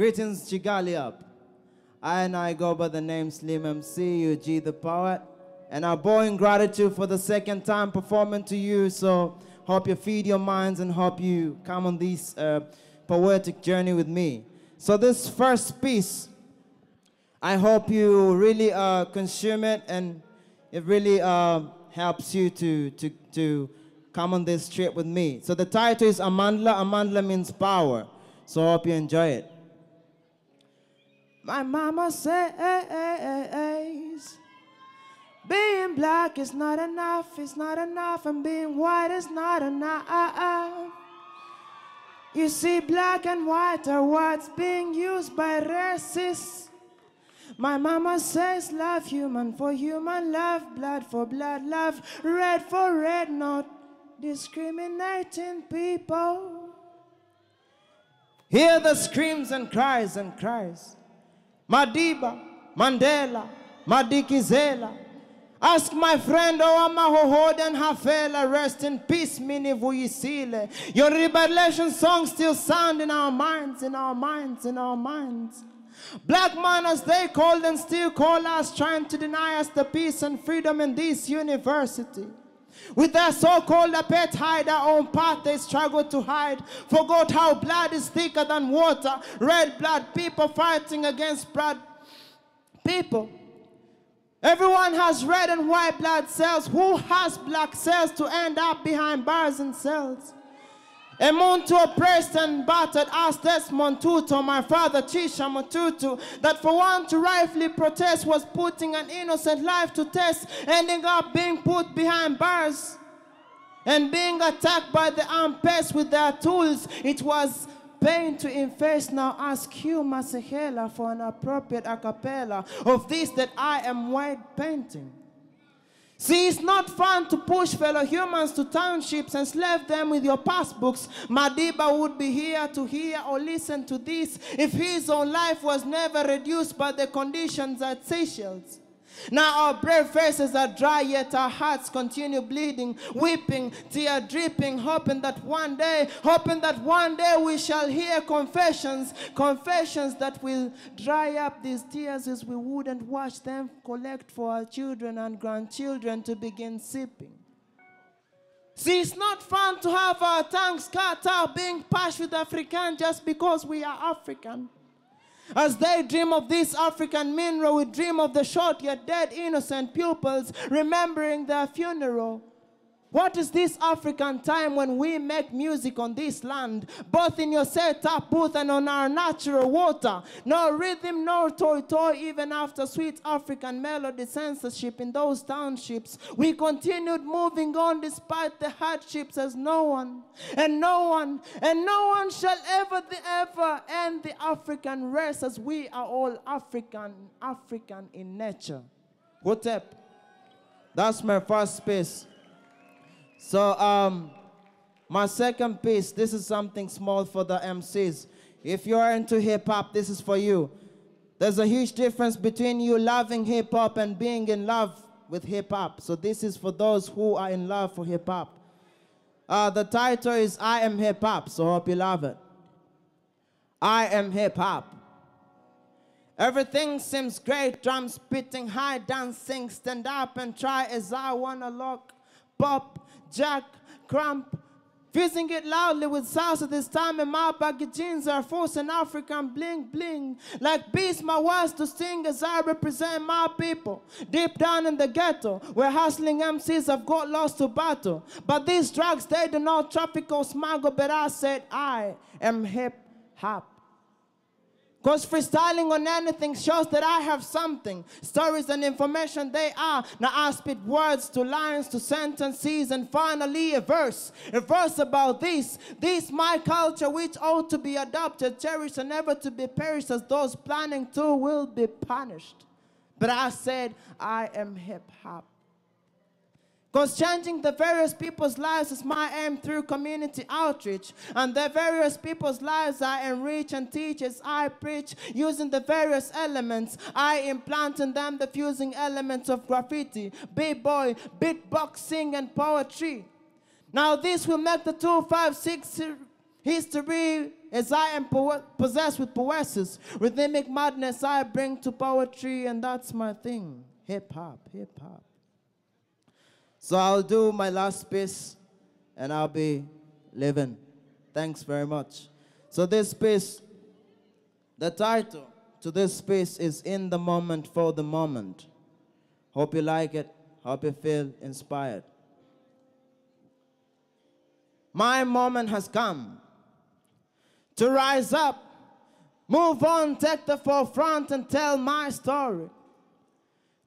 Greetings, KigaliUp. I go by the name Slim Emcee, UG the poet. And I bow in gratitude for the second time performing to you. So hope you feed your minds and hope you come on this poetic journey with me. So this first piece, I hope you really consume it and it really helps you to come on this trip with me. So the title is Amandla. Amandla means power. So I hope you enjoy it. My mama says being black is not enough, it's not enough, and being white is not enough. You see, black and white are words being used by racists. My mama says love human for human love, blood for blood love, red for red, not discriminating people. Hear the screams and cries and cries. Madiba, Mandela, Madikizela. Ask my friend Owamahohoden Hafela, rest in peace, Mini Vuyisile. Your liberation songs still sound in our minds, in our minds, in our minds. Black man, as they call and still call us, trying to deny us the peace and freedom in this university. With their so-called apartheid, our own path they struggle to hide. Forgot how blood is thicker than water. Red blood people fighting against blood people. Everyone has red and white blood cells. Who has black cells to end up behind bars and cells? A Muntu oppressed and battered, asked Desmond Tutu, my father Chisha Mututu, that for one to rightfully protest was putting an innocent life to test, ending up being put behind bars and being attacked by the armed pests with their tools. It was pain to inface. Now ask Hugh Masehela for an appropriate a cappella of this that I am white painting. See, it's not fun to push fellow humans to townships and slave them with your passbooks. Madiba would be here to hear or listen to this if his own life was never reduced by the conditions at Seychelles. Now our brave faces are dry, yet our hearts continue bleeding, weeping, tear dripping, hoping that one day we shall hear confessions that will dry up these tears as we wouldn't watch them collect for our children and grandchildren to begin sipping. See, it's not fun to have our tongues cut out being pashed with African just because we are African. As they dream of this African mineral, we dream of the short yet dead innocent pupils remembering their funeral. What is this African time when we make music on this land, both in your set-up booth and on our natural water? No rhythm, no toy, even after sweet African melody censorship in those townships. We continued moving on despite the hardships as no one shall ever end the African race as we are all African in nature. What up? That's my first piece. So, my second piece, this is something small for the MCs. If you're into hip-hop, this is for you. There's a huge difference between you loving hip-hop and being in love with hip-hop. So this is for those who are in love for hip-hop. The title is I Am Hip-Hop, so hope you love it. I am hip-hop. Everything seems great, drums spitting high, dancing, stand up and try as I wanna lock, pop, jack, crump, fusing it loudly with salsa this time, and my baggy jeans are forcing African bling bling. Like beats my words to sing as I represent my people. Deep down in the ghetto, where hustling MCs have got lost to battle. But these drugs, they do not traffic or smuggle, but I said I am hip-hop. Because freestyling on anything shows that I have something. Stories and information they are. Now I spit words to lines, to sentences, and finally a verse. A verse about this my culture which ought to be adopted, cherished, and never to be perished, as those planning to will be punished. But I said I am hip-hop. Because changing the various people's lives is my aim through community outreach. And the various people's lives I enrich and teach as I preach, using the various elements. I implant in them the fusing elements of graffiti, b-boy, beatboxing, and poetry. Now this will make the 256 history as I am possessed with poesis. Rhythmic madness I bring to poetry, and that's my thing. Hip hop, hip hop. So I'll do my last piece, and I'll be leaving. Thanks very much. So this piece, the title to this piece is In the Moment for the Moment. Hope you like it. Hope you feel inspired. My moment has come to rise up, move on, take the forefront and tell my story.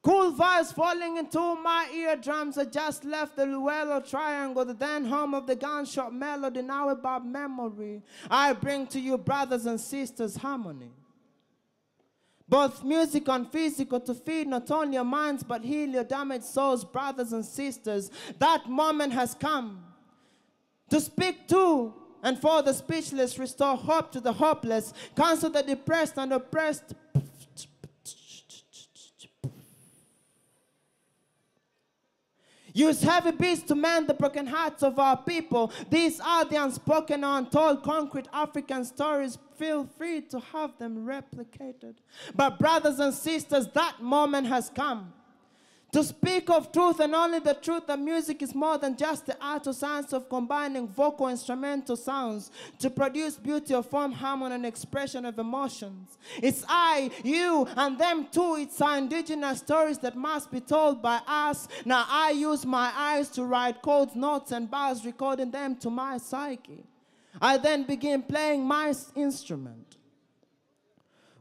Cool vibes falling into my eardrums. I just left the Luello Triangle, the then home of the gunshot melody, now about memory. I bring to you, brothers and sisters, harmony. Both music and physical to feed not only your minds but heal your damaged souls, brothers and sisters. That moment has come to speak to and for the speechless, restore hope to the hopeless, counsel the depressed and oppressed. Use heavy beats to mend the broken hearts of our people. These are the unspoken, untold, concrete African stories. Feel free to have them replicated. But brothers and sisters, that moment has come to speak of truth and only the truth. That music is more than just the art or science of combining vocal instrumental sounds to produce beauty of form, harmony, and expression of emotions. It's I, you, and them too. It's our indigenous stories that must be told by us. Now I use my eyes to write codes, notes, and bars, recording them to my psyche. I then begin playing my instrument.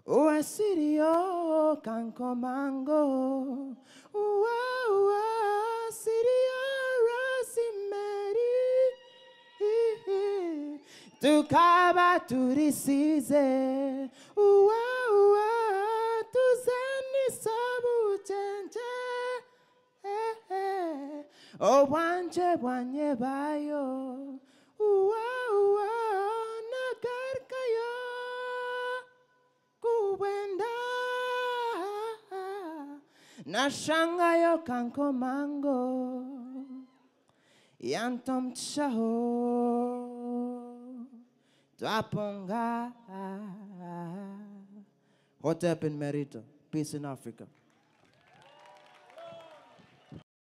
Ua sirio kanko mango, ua sirio rosemary, tukaba turisize, ua tuzeni sabu chenche, o wanje wanye bayo, ua nagarkayo. Kuwenda nashanga yo kanko mango yantom chaho twaponga. Hot up in Merito. Peace in Africa.